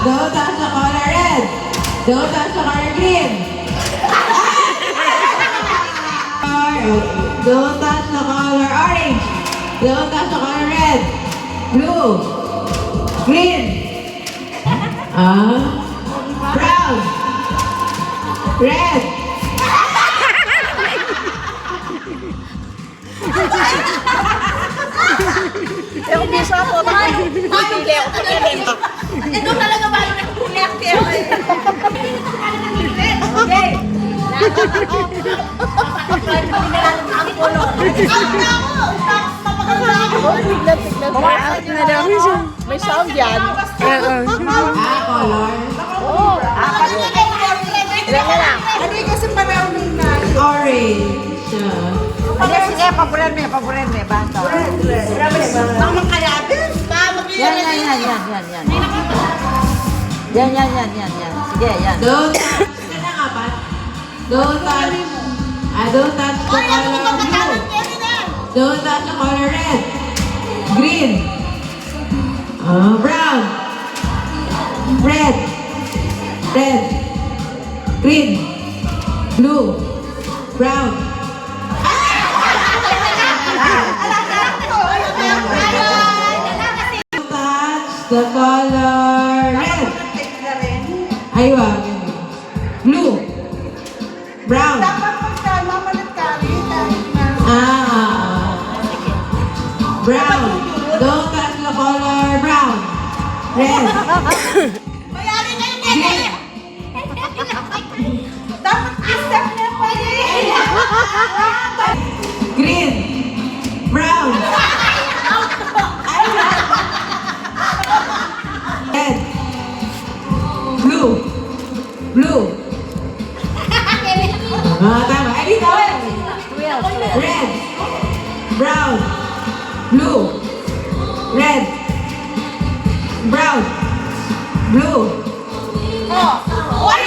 Don't touch the color red. Don't touch the color green. Don't touch the color orange. Don't touch the color red. Blue. Green. Brown. Red. Yung bisa po, pili ako pa rin. Ito talaga ba yung nagkuliak kayo? Okay. Ang pulo. May sound yan. Color. Hindi kasi parang na. Orange. Sige, paboran mo. Basta. Tama kaya din. Yan. Yan. Sige, yan. Don't touch. Don't touch. Don't touch the color blue. Don't touch the color red. Green. Brown. Red. Green. Blue. Brown. Don't touch the color red. Ay, wag. Blue. Brown. Brown. Don't touch the color brown. Red. Green. Green. Brown. Red. Blue. Tama. Ay, dito. Red. Brown. Blue. Red. Brown. Blue. Oh!